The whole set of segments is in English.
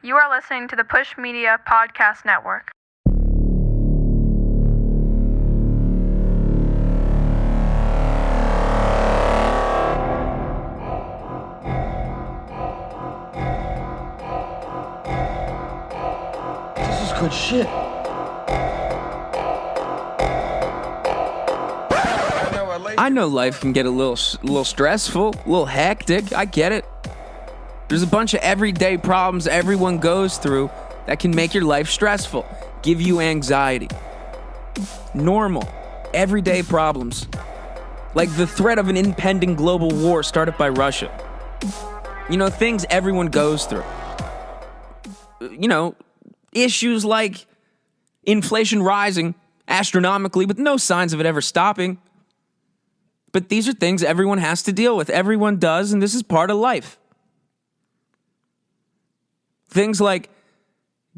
You are listening to the Push Media Podcast Network. This is good shit. I know life can get a little stressful, a little hectic. I get it. There's a bunch of everyday problems everyone goes through that can make your life stressful, give you anxiety. Normal, everyday problems, like the threat of an impending global war started by Russia. You know, things everyone goes through. You know, issues like inflation rising astronomically with no signs of it ever stopping. But these are things everyone has to deal with. Everyone does, and this is part of life. Things like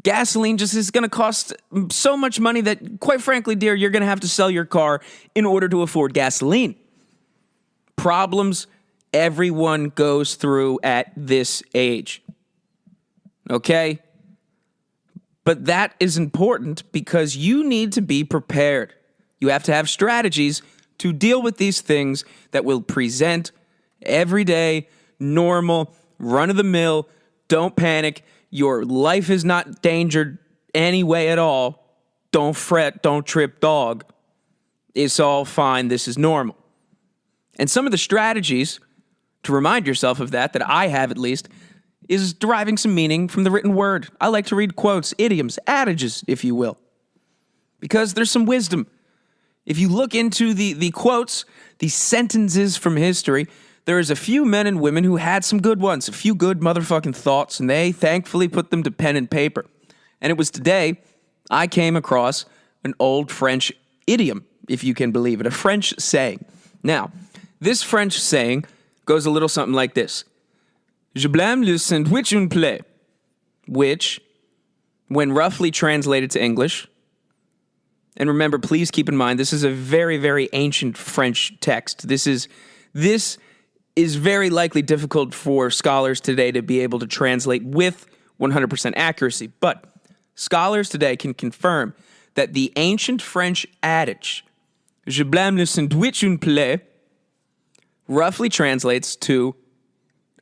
gasoline just is going to cost so much money that, quite frankly, dear, you're going to have to sell your car in order to afford gasoline. Problems everyone goes through at this age. Okay? But that is important because you need to be prepared. You have to have strategies to deal with these things that will present everyday, normal, run-of-the-mill, don't panic. Your life is not endangered anyway at all. Don't fret, don't trip, dog. It's all fine, this is normal. And some of the strategies to remind yourself of that I have at least, is deriving some meaning from the written word. I like to read quotes, idioms, adages, if you will. Because there's some wisdom. If you look into the quotes, the sentences from history, there is a few men and women who had some good ones, a few good motherfucking thoughts, and they thankfully put them to pen and paper. And it was today I came across an old French idiom, if you can believe it, a French saying. Now, this French saying goes a little something like this. Je blâme le sandwich une plaie, which, when roughly translated to English, and remember, please keep in mind, this is a very, very ancient French text. This is very likely difficult for scholars today to be able to translate with 100% accuracy. But scholars today can confirm that the ancient French adage, Je blâme le sandwich une plaie, roughly translates to,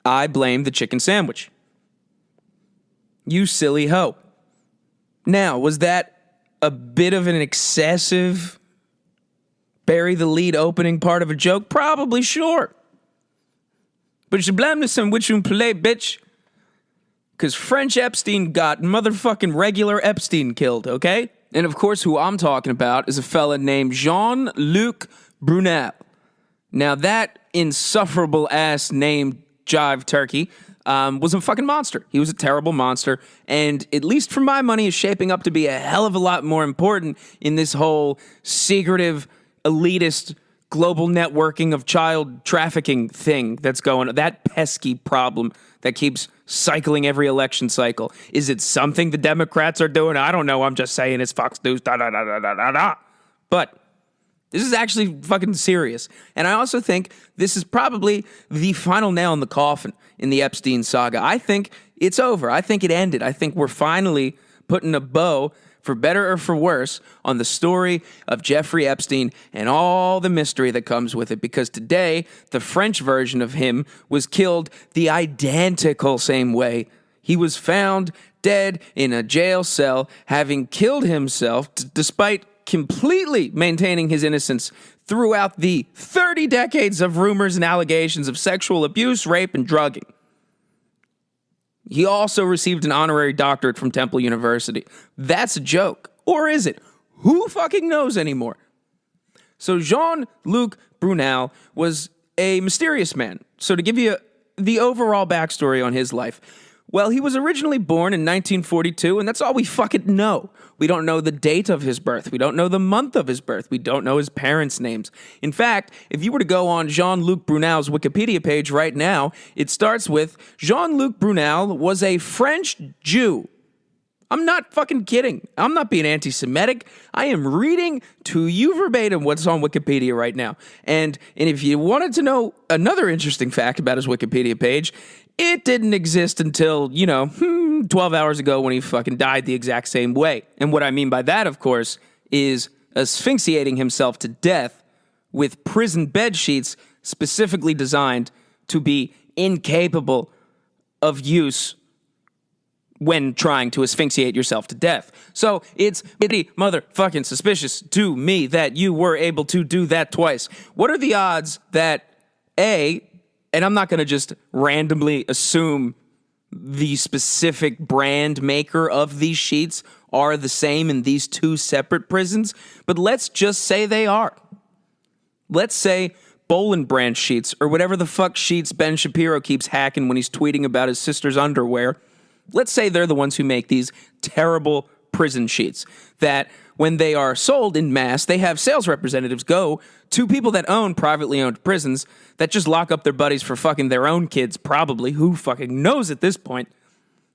I blame the chicken sandwich. You silly hoe. Now, was that a bit of an excessive bury the lead opening part of a joke? Probably, sure. But je blâme le sandwich une plaie, bitch. Because French Epstein got motherfucking regular Epstein killed, okay? And of course, who I'm talking about is a fella named Jean-Luc Brunel. Now, that insufferable-ass name, Jive Turkey, was a fucking monster. He was a terrible monster, and at least for my money, is shaping up to be a hell of a lot more important in this whole secretive, elitist, global networking of child trafficking thing that's going on. That pesky problem that keeps cycling every election cycle. Is it something the Democrats are doing? I don't know. I'm just saying it's Fox News, da-da-da-da-da-da. But this is actually fucking serious. And I also think this is probably the final nail in the coffin in the Epstein saga. I think it's over. I think it ended. I think we're finally putting a bow, for better or for worse, on the story of Jeffrey Epstein and all the mystery that comes with it. Because today, the French version of him was killed the identical same way. He was found dead in a jail cell, having killed himself despite completely maintaining his innocence throughout the 30 decades of rumors and allegations of sexual abuse, rape, and drugging. He also received an honorary doctorate from Temple University. That's a joke. Or is it? Who fucking knows anymore? So Jean-Luc Brunel was a mysterious man. So to give you the overall backstory on his life, well, he was originally born in 1942, and that's all we fucking know. We don't know the date of his birth. We don't know the month of his birth. We don't know his parents' names. In fact, if you were to go on Jean-Luc Brunel's Wikipedia page right now, it starts with, Jean-Luc Brunel was a French Jew. I'm not fucking kidding. I'm not being anti-Semitic. I am reading to you verbatim what's on Wikipedia right now. And if you wanted to know another interesting fact about his Wikipedia page, it didn't exist until, 12 hours ago when he fucking died the exact same way. And what I mean by that, of course, is asphyxiating himself to death with prison bed sheets specifically designed to be incapable of use when trying to asphyxiate yourself to death. So it's pretty motherfucking suspicious to me that you were able to do that twice. What are the odds that and I'm not going to just randomly assume the specific brand maker of these sheets are the same in these two separate prisons, but let's just say they are. Let's say Bolin Branch sheets, or whatever the fuck sheets Ben Shapiro keeps hacking when he's tweeting about his sister's underwear. Let's say they're the ones who make these terrible prison sheets that when they are sold in mass, they have sales representatives go to people that own privately owned prisons that just lock up their buddies for fucking their own kids, probably. Who fucking knows at this point?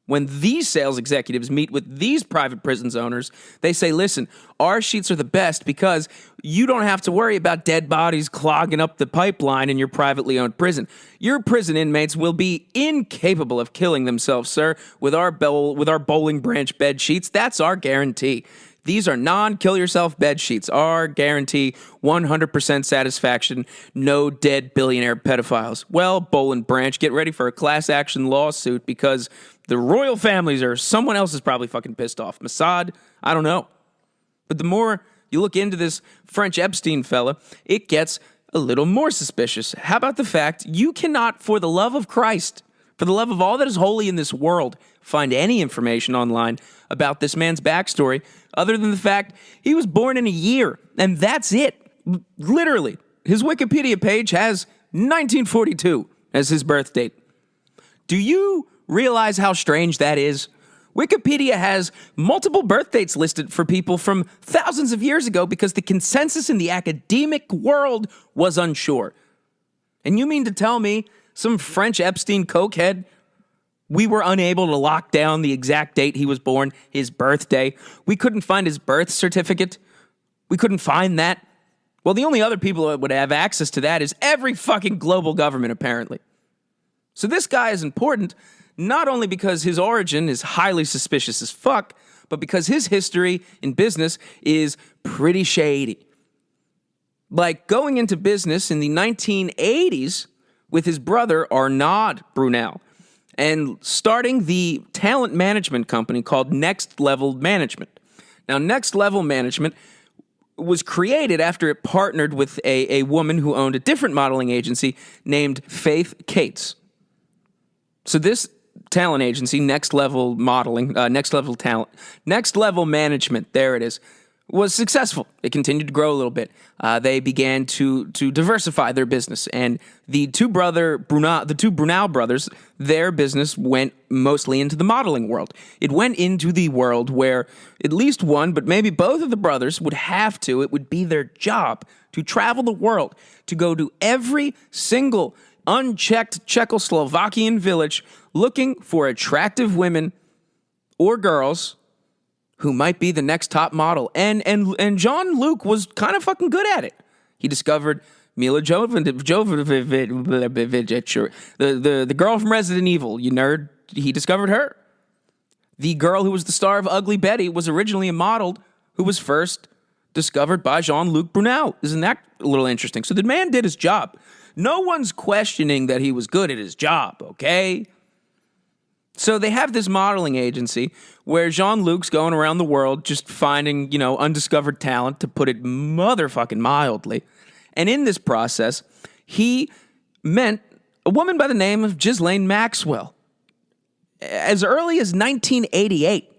When these sales executives meet with these private prisons owners, they say, listen, our sheets are the best because you don't have to worry about dead bodies clogging up the pipeline in your privately owned prison. Your prison inmates will be incapable of killing themselves, sir, with our Bowling Branch bed sheets. That's our guarantee. These are non-kill-yourself bed sheets. Our guarantee, 100% satisfaction, no dead billionaire pedophiles. Well, Bolin Branch, get ready for a class action lawsuit because the royal families or someone else is probably fucking pissed off. Mossad, I don't know. But the more you look into this French Epstein fella, it gets a little more suspicious. How about the fact you cannot, for the love of Christ, for the love of all that is holy in this world, find any information online about this man's backstory other than the fact he was born in a year, and that's it. Literally, his Wikipedia page has 1942 as his birth date. Do you realize how strange that is? Wikipedia has multiple birth dates listed for people from thousands of years ago because the consensus in the academic world was unsure. And you mean to tell me some French Epstein cokehead, we were unable to lock down the exact date he was born, his birthday? We couldn't find his birth certificate? We couldn't find that? Well, the only other people that would have access to that is every fucking global government, apparently. So this guy is important, not only because his origin is highly suspicious as fuck, but because his history in business is pretty shady. Like going into business in the 1980s with his brother Arnaud Brunel and starting the talent management company called Next Level Management. Now, Next Level Management was created after it partnered with a woman who owned a different modeling agency named Faith Cates. So this talent agency, Next Level Modeling, Next Level Talent, Next Level Management, there it is, was successful. It continued to grow a little bit. They began to diversify their business, and the two Brunel brothers, their business went mostly into the modeling world. It went into the world where at least one, but maybe both of the brothers would have to. It would be their job to travel the world, to go to every single unchecked Czechoslovakian village looking for attractive women or girls who might be the next top model. And Jean-Luc was kind of fucking good at it. He discovered Mila Jovovich, the girl from Resident Evil, you nerd. He discovered her. The girl who was the star of Ugly Betty was originally a model who was first discovered by Jean-Luc Brunel. Isn't that a little interesting? So the man did his job. No one's questioning that he was good at his job, okay? So they have this modeling agency where Jean-Luc's going around the world just finding, undiscovered talent, to put it motherfucking mildly. And in this process, he met a woman by the name of Ghislaine Maxwell as early as 1988.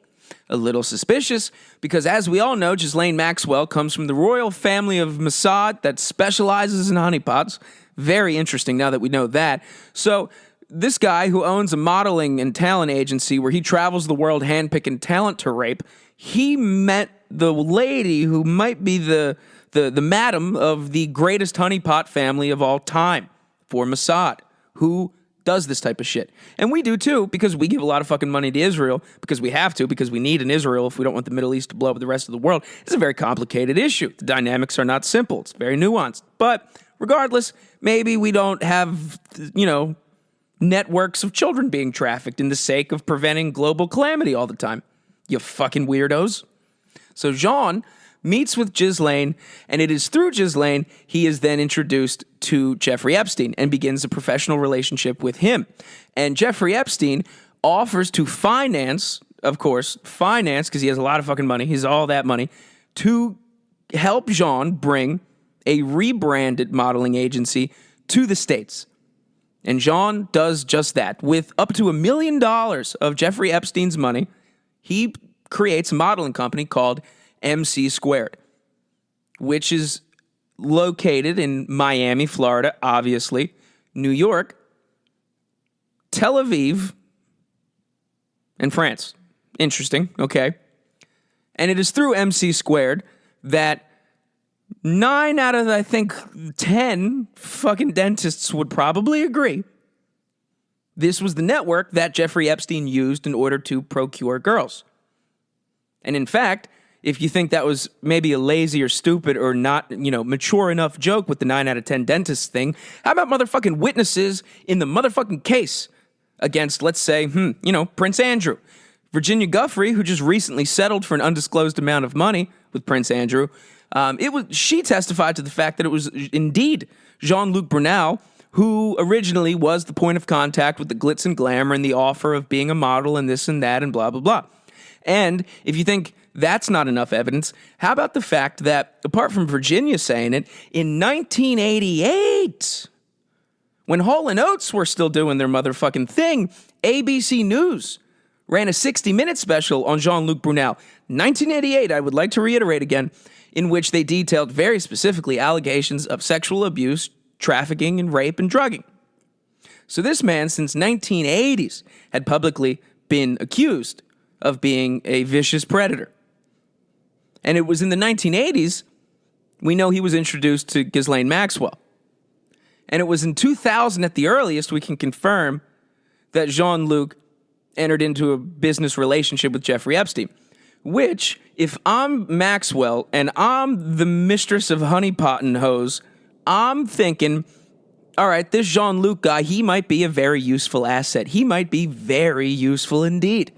A little suspicious because, as we all know, Ghislaine Maxwell comes from the royal family of Mossad that specializes in honeypots. Very interesting now that we know that. So this guy who owns a modeling and talent agency where he travels the world handpicking talent to rape, he met the lady who might be the madam of the greatest honeypot family of all time for Mossad, who does this type of shit. And we do too, because we give a lot of fucking money to Israel, because we have to, because we need an Israel if we don't want the Middle East to blow up the rest of the world. It's a very complicated issue. The dynamics are not simple. It's very nuanced. But regardless, maybe we don't have, networks of children being trafficked in the sake of preventing global calamity all the time. You fucking weirdos. So Jean meets with Ghislaine, and it is through Ghislaine he is then introduced to Jeffrey Epstein and begins a professional relationship with him. And Jeffrey Epstein offers to finance, because he has a lot of fucking money, he's all that money, to help Jean bring a rebranded modeling agency to the States. And Jean does just that. With up to $1 million of Jeffrey Epstein's money, he creates a modeling company called MC Squared, which is located in Miami, Florida, obviously, New York, Tel Aviv, and France. Interesting, okay. And it is through MC Squared that 9 out of, I think, 10 fucking dentists would probably agree this was the network that Jeffrey Epstein used in order to procure girls. And in fact, if you think that was maybe a lazy or stupid or not, mature enough joke with the 9 out of 10 dentists thing, how about motherfucking witnesses in the motherfucking case against, let's say, Prince Andrew? Virginia Guffrey, who just recently settled for an undisclosed amount of money with Prince Andrew, she testified to the fact that it was indeed Jean-Luc Brunel who originally was the point of contact with the glitz and glamour and the offer of being a model and this and that and blah, blah, blah. And if you think that's not enough evidence, how about the fact that, apart from Virginia saying it, in 1988, when Hall & Oates were still doing their motherfucking thing, ABC News ran a 60-minute special on Jean-Luc Brunel. 1988, I would like to reiterate again, in which they detailed very specifically allegations of sexual abuse, trafficking, and rape and drugging. So this man, since 1980s, had publicly been accused of being a vicious predator. And it was in the 1980s, we know he was introduced to Ghislaine Maxwell. And it was in 2000 at the earliest we can confirm that Jean-Luc entered into a business relationship with Jeffrey Epstein. Which, if I'm Maxwell and I'm the mistress of honeypot and hose, I'm thinking, all right, this Jean-Luc guy, he might be a very useful asset. He might be very useful indeed.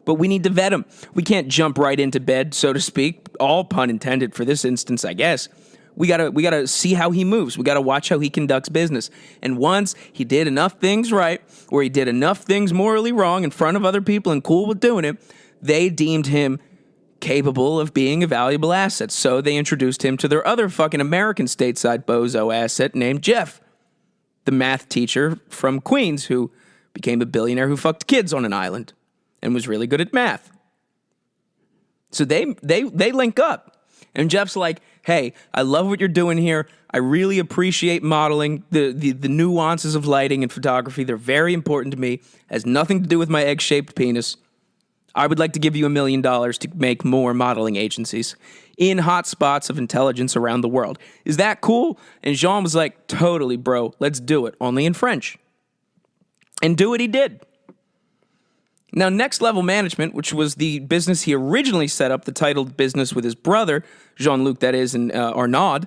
But we need to vet him. We can't jump right into bed, so to speak. All pun intended for this instance, I guess. We gotta see how he moves. We gotta watch how he conducts business. And once he did enough things right, or he did enough things morally wrong in front of other people and cool with doing it, they deemed him capable of being a valuable asset. So they introduced him to their other fucking American stateside bozo asset named Jeff, the math teacher from Queens who became a billionaire who fucked kids on an island and was really good at math. So they link up. And Jeff's like, hey, I love what you're doing here. I really appreciate modeling. The nuances of lighting and photography, they're very important to me. Has nothing to do with my egg-shaped penis. I would like to give you $1 million to make more modeling agencies in hot spots of intelligence around the world. Is that cool? And Jean was like, totally, bro. Let's do it. Only in French. And do what he did. Now, Next Level Management, which was the business he originally set up, the titled business with his brother, Jean-Luc, that is, and Arnaud,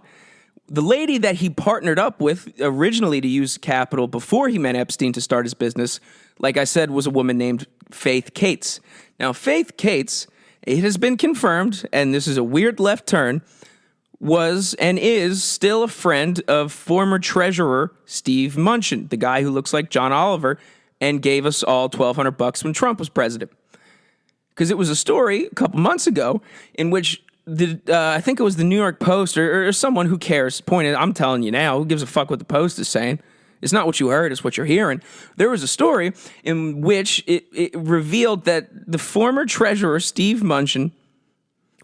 the lady that he partnered up with originally to use capital before he met Epstein to start his business, like I said, was a woman named Faith Cates. Now, Faith Cates, it has been confirmed, and this is a weird left turn, was and is still a friend of former treasurer Steve Mnuchin, the guy who looks like John Oliver and gave us all $1,200 when Trump was president. Because it was a story a couple months ago in which I think it was the New York Post or someone who cares pointed, I'm telling you now, who gives a fuck what the Post is saying? It's not what you heard, it's what you're hearing. There was a story in which it revealed that the former treasurer, Steve Mnuchin,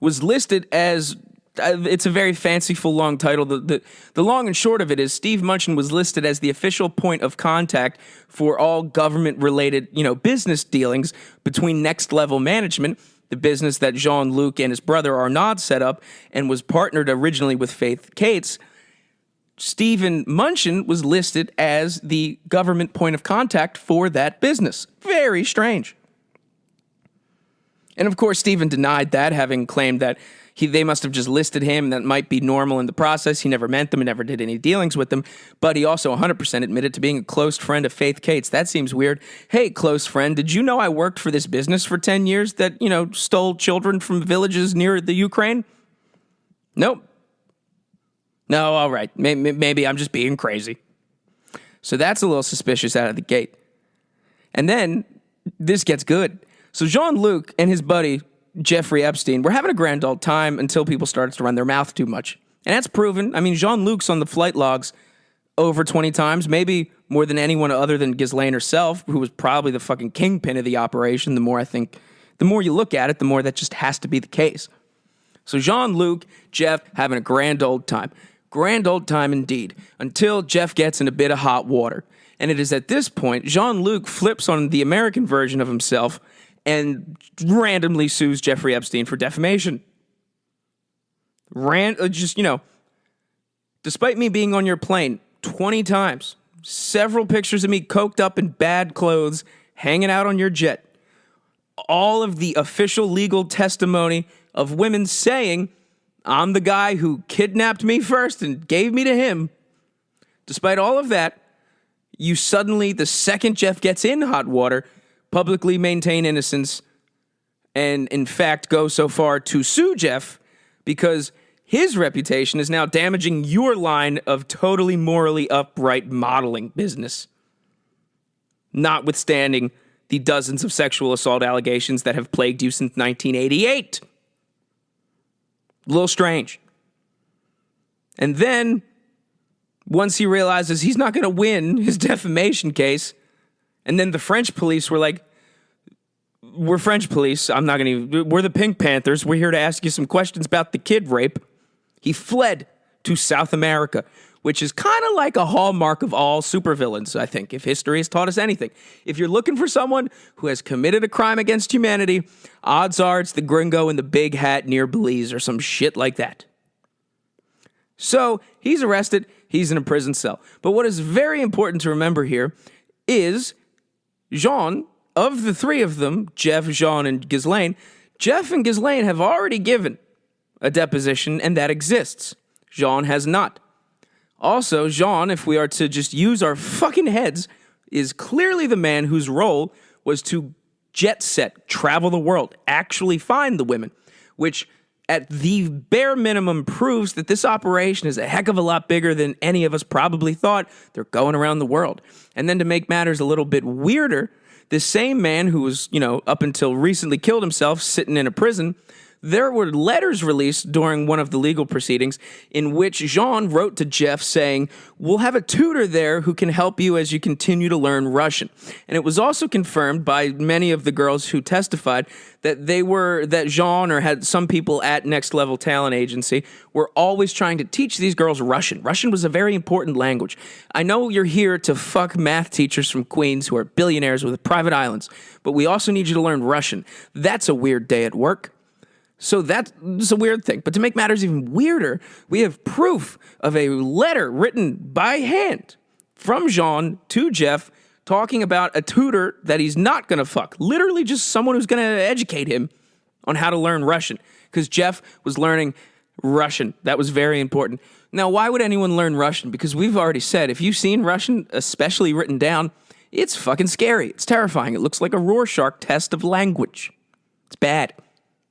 was listed as, it's a very fanciful long title. The long and short of it is Steve Mnuchin was listed as the official point of contact for all government-related, business dealings between Next Level Management, the business that Jean-Luc and his brother Arnaud set up and was partnered originally with Faith Cates. Stephen Mnuchin was listed as the government point of contact for that business. Very strange. And of course, Stephen denied that, having claimed that they must have just listed him. That might be normal in the process. He never met them and never did any dealings with them. But he also 100% admitted to being a close friend of Faith Cates. That seems weird. Hey, close friend, did you know I worked for this business for 10 years that, stole children from villages near the Ukraine? Nope. No, all right. Maybe I'm just being crazy. So that's a little suspicious out of the gate. And then this gets good. So Jean-Luc and his buddy, Jeffrey Epstein, were having a grand old time until people started to run their mouth too much. And that's proven. I mean, Jean-Luc's on the flight logs over 20 times, maybe more than anyone other than Ghislaine herself, who was probably the fucking kingpin of the operation. The more you look at it, the more that just has to be the case. So Jean-Luc, Jeff, having a grand old time. Grand old time indeed, until Jeff gets in a bit of hot water. And it is at this point, Jean-Luc flips on the American version of himself and randomly sues Jeffrey Epstein for defamation. Despite me being on your plane 20 times, several pictures of me coked up in bad clothes, hanging out on your jet, all of the official legal testimony of women saying I'm the guy who kidnapped me first and gave me to him. Despite all of that, you suddenly, the second Jeff gets in hot water, publicly maintain innocence and, in fact, go so far to sue Jeff because his reputation is now damaging your line of totally morally upright modeling business. Notwithstanding the dozens of sexual assault allegations that have plagued you since 1988. A little strange. And then, once he realizes he's not going to win his defamation case, and then the French police were like, we're French police, we're the Pink Panthers, we're here to ask you some questions about the kid rape. He fled to South America, which is kind of like a hallmark of all supervillains, I think, if history has taught us anything. If you're looking for someone who has committed a crime against humanity, odds are it's the gringo in the big hat near Belize or some shit like that. So he's arrested, he's in a prison cell. But what is very important to remember here is Jean, of the three of them, Jeff, Jean, and Ghislaine, Jeff and Ghislaine have already given a deposition, and that exists. Jean has not. Also, Jean, if we are to just use our fucking heads, is clearly the man whose role was to jet set, travel the world, actually find the women, which at the bare minimum proves that this operation is a heck of a lot bigger than any of us probably thought. They're going around the world. And then to make matters a little bit weirder, this same man who was, up until recently killed himself sitting in a prison, there were letters released during one of the legal proceedings in which Jean wrote to Jeff saying, we'll have a tutor there who can help you as you continue to learn Russian. And it was also confirmed by many of the girls who testified that Jean or had some people at Next Level Talent Agency were always trying to teach these girls Russian. Russian was a very important language. I know you're here to fuck math teachers from Queens who are billionaires with private islands, but we also need you to learn Russian. That's a weird day at work. So that's a weird thing. But to make matters even weirder, we have proof of a letter written by hand from Jean to Jeff talking about a tutor that he's not going to fuck. Literally just someone who's going to educate him on how to learn Russian. Because Jeff was learning Russian. That was very important. Now, why would anyone learn Russian? Because we've already said, if you've seen Russian, especially written down, it's fucking scary. It's terrifying. It looks like a Rorschach test of language. It's bad.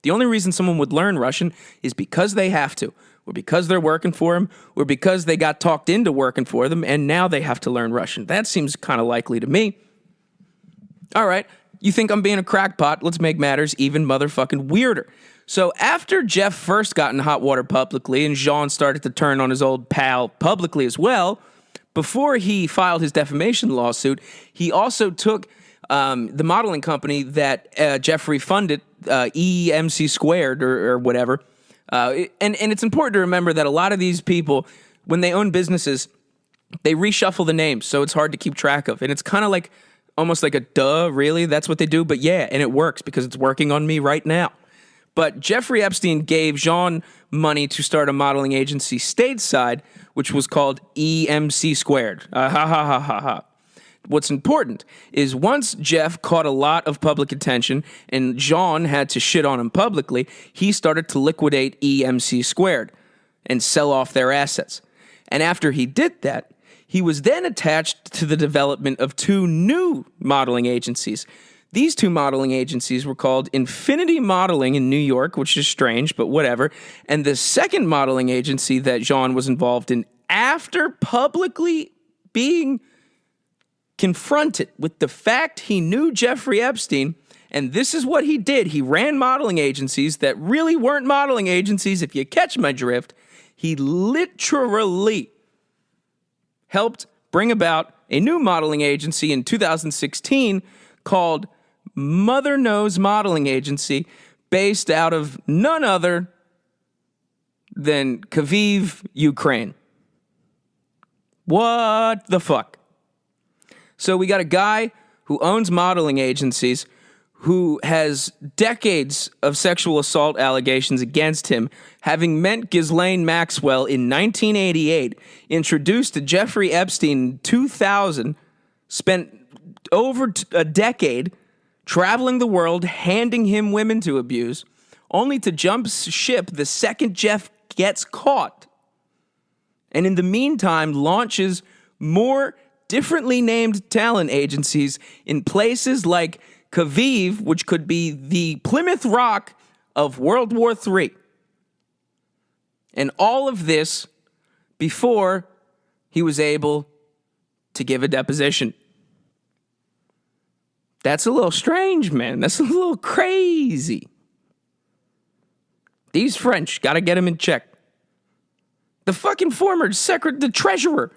The only reason someone would learn Russian is because they have to, or because they're working for them, or because they got talked into working for them, and now they have to learn Russian. That seems kind of likely to me. All right, you think I'm being a crackpot? Let's make matters even motherfucking weirder. So after Jeff first got in hot water publicly, and Jean started to turn on his old pal publicly as well, before he filed his defamation lawsuit, he also took the modeling company that Jeffrey funded, EMC squared or whatever. And it's important to remember that a lot of these people, when they own businesses, they reshuffle the names, so it's hard to keep track of. And it's kind of like, almost like a duh, really? That's what they do? But yeah, and it works because it's working on me right now. But Jeffrey Epstein gave Jean money to start a modeling agency stateside, which was called EMC squared. Ha ha ha ha ha. what's important is once Jeff caught a lot of public attention and Jean had to shit on him publicly, he started to liquidate EMC Squared and sell off their assets. And after he did that, he was then attached to the development of two new modeling agencies. These two modeling agencies were called Infinity Modeling in New York, which is strange, but whatever. And the second modeling agency that Jean was involved in after publicly being confronted with the fact he knew Jeffrey Epstein, and this is what he did. He ran modeling agencies that really weren't modeling agencies, if you catch my drift. He literally helped bring about a new modeling agency in 2016 called Mother Knows Modeling Agency, based out of none other than Kyiv, Ukraine. What the fuck? So we got a guy who owns modeling agencies who has decades of sexual assault allegations against him, having met Ghislaine Maxwell in 1988, introduced to Jeffrey Epstein in 2000, spent over a decade traveling the world, handing him women to abuse, only to jump ship the second Jeff gets caught. And in the meantime, launches more differently named talent agencies in places like Kyiv, which could be the Plymouth Rock of World War III. And all of this before he was able to give a deposition. That's a little strange, man. That's a little crazy. These French, gotta get them in check. The fucking former the treasurer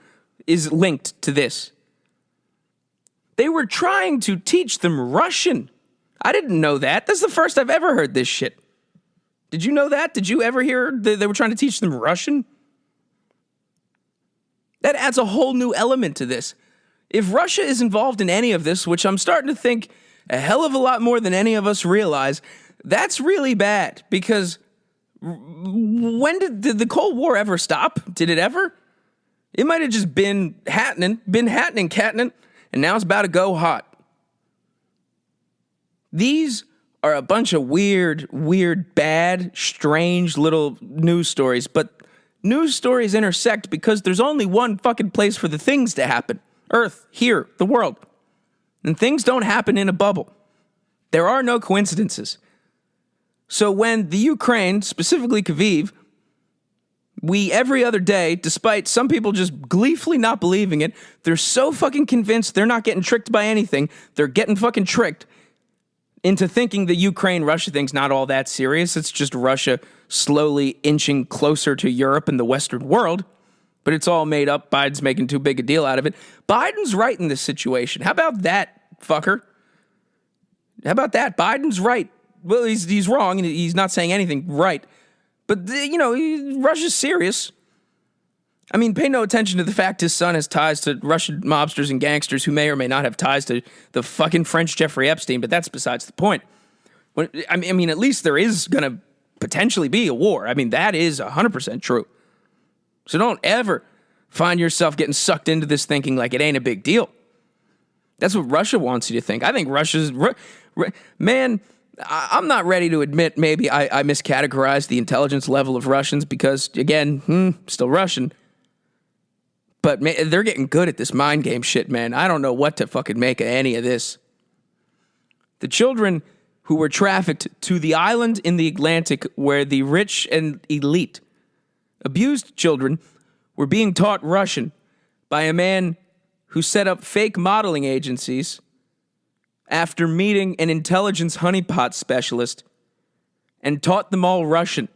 is linked to this. They were trying to teach them Russian. I didn't know that. That's the first I've ever heard this shit. Did you know that? Did you ever hear they were trying to teach them Russian? That adds a whole new element to this. If Russia is involved in any of this, which I'm starting to think a hell of a lot more than any of us realize, that's really bad. Because when did the Cold War ever stop? Did it ever? It might have just been happening, catning, and now it's about to go hot. These are a bunch of weird, bad, strange little news stories, but news stories intersect because there's only one fucking place for the things to happen. Earth, here, the world. And things don't happen in a bubble. There are no coincidences. So when the Ukraine, specifically Kyiv, we every other day, despite some people just gleefully not believing it, they're so fucking convinced they're not getting tricked by anything. They're getting fucking tricked into thinking the Ukraine-Russia thing's not all that serious. It's just Russia slowly inching closer to Europe and the Western world. But it's all made up. Biden's making too big a deal out of it. Biden's right in this situation. How about that, fucker? How about that? Biden's right. Well, he's wrong, and he's not saying anything right. But, Russia's serious. I mean, pay no attention to the fact his son has ties to Russian mobsters and gangsters who may or may not have ties to the fucking French Jeffrey Epstein, but that's besides the point. I mean, at least there is going to potentially be a war. I mean, that is 100% true. So don't ever find yourself getting sucked into this thinking like it ain't a big deal. That's what Russia wants you to think. I think Russia's... Man... I'm not ready to admit maybe I miscategorized the intelligence level of Russians because, again, still Russian. But they're getting good at this mind game shit, man. I don't know what to fucking make of any of this. The children who were trafficked to the island in the Atlantic where the rich and elite abused children were being taught Russian by a man who set up fake modeling agencies after meeting an intelligence honeypot specialist and taught them all Russian.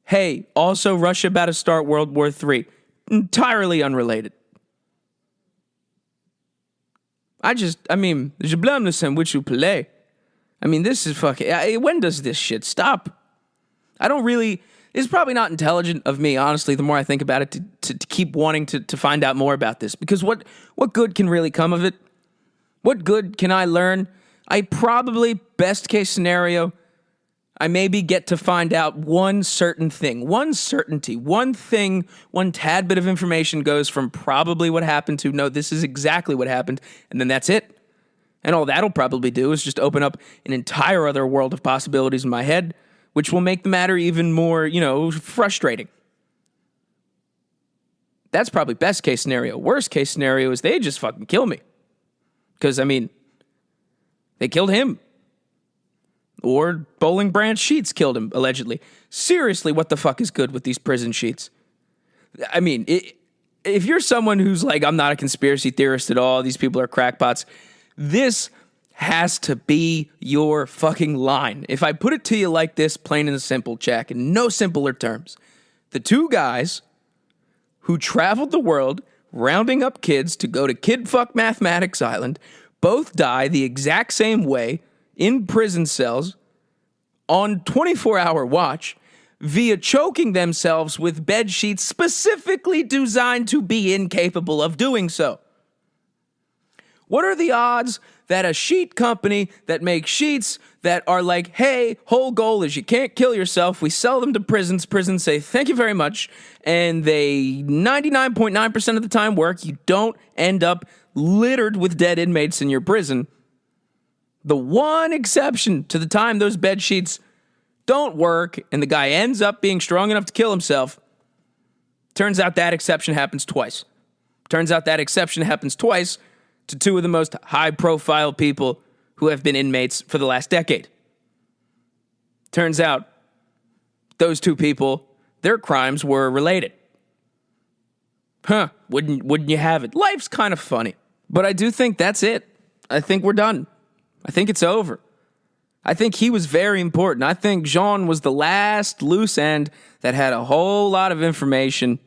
Hey, also Russia about to start World War III. Entirely unrelated. je blâme le sandwich au poulet. I mean, this is fucking... When does this shit stop? It's probably not intelligent of me, honestly, the more I think about it, to keep wanting to find out more about this. Because what good can really come of it? What good can I learn? Best case scenario, I maybe get to find out one certain thing, one certainty, one thing, one tad bit of information goes from probably what happened to, no, this is exactly what happened, and then that's it. And all that'll probably do is just open up an entire other world of possibilities in my head, which will make the matter even more, frustrating. That's probably best case scenario. Worst case scenario is they just fucking kill me. Because, they killed him. Or Bowling Branch Sheets killed him, allegedly. Seriously, what the fuck is good with these prison sheets? If you're someone who's like, I'm not a conspiracy theorist at all, these people are crackpots, this has to be your fucking line. If I put it to you like this, plain and simple, Jack, in no simpler terms, the two guys who traveled the world rounding up kids to go to Kid Fuck Mathematics Island both die the exact same way in prison cells on 24-hour watch via choking themselves with bed sheets specifically designed to be incapable of doing so. What are the odds that a sheet company that makes sheets that are like, hey, whole goal is you can't kill yourself, we sell them to prisons, prisons say thank you very much, and they 99.9% of the time work, you don't end up littered with dead inmates in your prison. The one exception to the time those bed sheets don't work and the guy ends up being strong enough to kill himself, turns out that exception happens twice. Turns out that exception happens twice to two of the most high-profile people who have been inmates for the last decade. Turns out those two people, their crimes were related. Wouldn't you have it? Life's kind of funny. But I do think that's it. I think we're done. I think it's over. I think he was very important. I think Jean was the last loose end that had a whole lot of information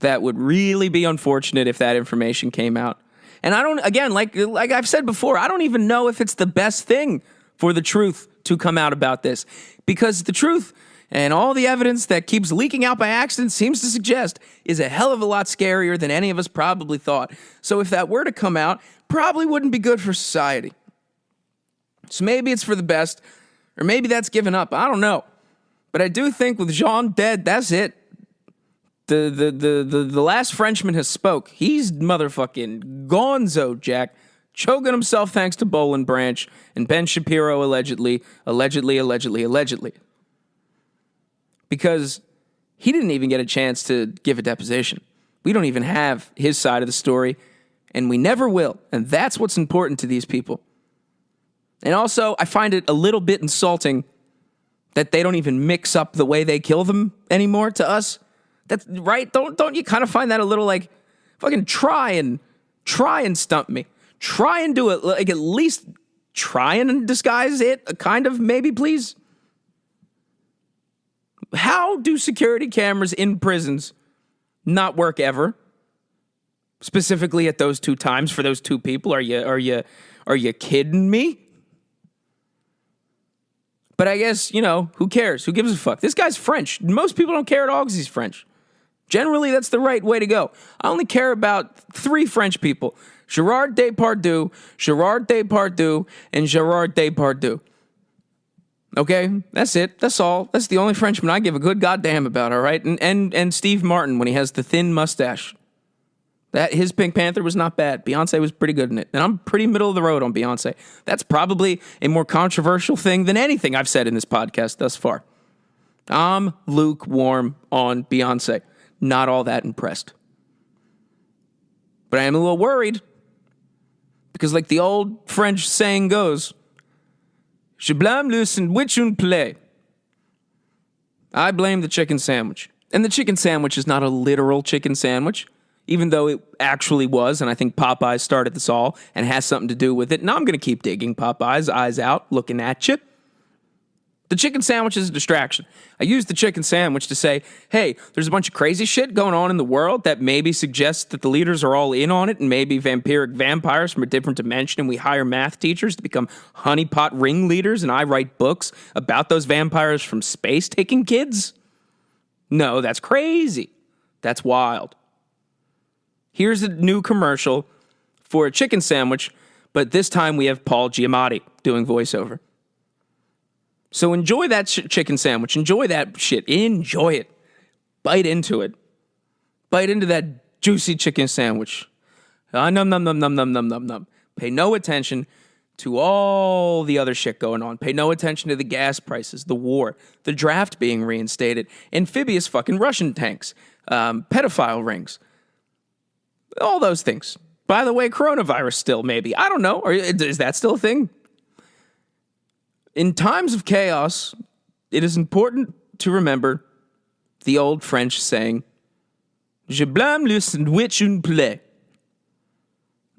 that would really be unfortunate if that information came out. And I don't, again, like I've said before, I don't even know if it's the best thing for the truth to come out about this. Because the truth and all the evidence that keeps leaking out by accident seems to suggest is a hell of a lot scarier than any of us probably thought. So if that were to come out, probably wouldn't be good for society. So maybe it's for the best, or maybe that's given up. I don't know. But I do think with Jean dead, that's it. The last Frenchman has spoke. He's motherfucking gonzo, Jack. Choking himself thanks to Bowling Branch and Ben Shapiro allegedly. Because he didn't even get a chance to give a deposition. We don't even have his side of the story, and we never will. And that's what's important to these people. And also, I find it a little bit insulting that they don't even mix up the way they kill them anymore to us. That's right. Don't you kind of find that a little like, fucking try and stump me. Try and do it. Like, at least try and disguise it, kind of, maybe, please. How do security cameras in prisons not work ever? Specifically at those two times for those two people. Are you kidding me? But I guess, who cares? Who gives a fuck? This guy's French. Most people don't care at all because he's French. Generally, that's the right way to go. I only care about 3 French people. Gerard Depardieu, and Gerard Depardieu. Okay? That's it. That's all. That's the only Frenchman I give a good goddamn about, all right? And Steve Martin when he has the thin mustache. His Pink Panther was not bad. Beyonce was pretty good in it. And I'm pretty middle of the road on Beyonce. That's probably a more controversial thing than anything I've said in this podcast thus far. I'm lukewarm on Beyonce. Not all that impressed. But I am a little worried. Because like the old French saying goes, Je blâme le sandwich un poulet. I blame the chicken sandwich. And the chicken sandwich is not a literal chicken sandwich. Even though it actually was, and I think Popeyes started this all and has something to do with it. And I'm going to keep digging Popeyes, eyes out, looking at you. The chicken sandwich is a distraction. I use the chicken sandwich to say, hey, there's a bunch of crazy shit going on in the world that maybe suggests that the leaders are all in on it and maybe vampiric vampires from a different dimension, and we hire math teachers to become honeypot ringleaders, and I write books about those vampires from space taking kids? No, that's crazy. That's wild. Here's a new commercial for a chicken sandwich, but this time we have Paul Giamatti doing voiceover. So enjoy that chicken sandwich. Enjoy that shit. Enjoy it. Bite into it. Bite into that juicy chicken sandwich. Num, num, num, num, num, num, num, num. Pay no attention to all the other shit going on. Pay no attention to the gas prices, the war, the draft being reinstated, amphibious fucking Russian tanks, pedophile rings, all those things. By the way, coronavirus still, maybe. I don't know. Or is that still a thing? In times of chaos, it is important to remember the old French saying, Je blâme le sandwich un poulet.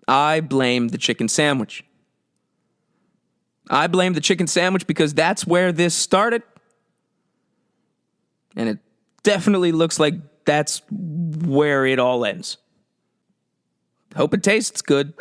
I blame the chicken sandwich. I blame the chicken sandwich because that's where this started. And it definitely looks like that's where it all ends. Hope it tastes good.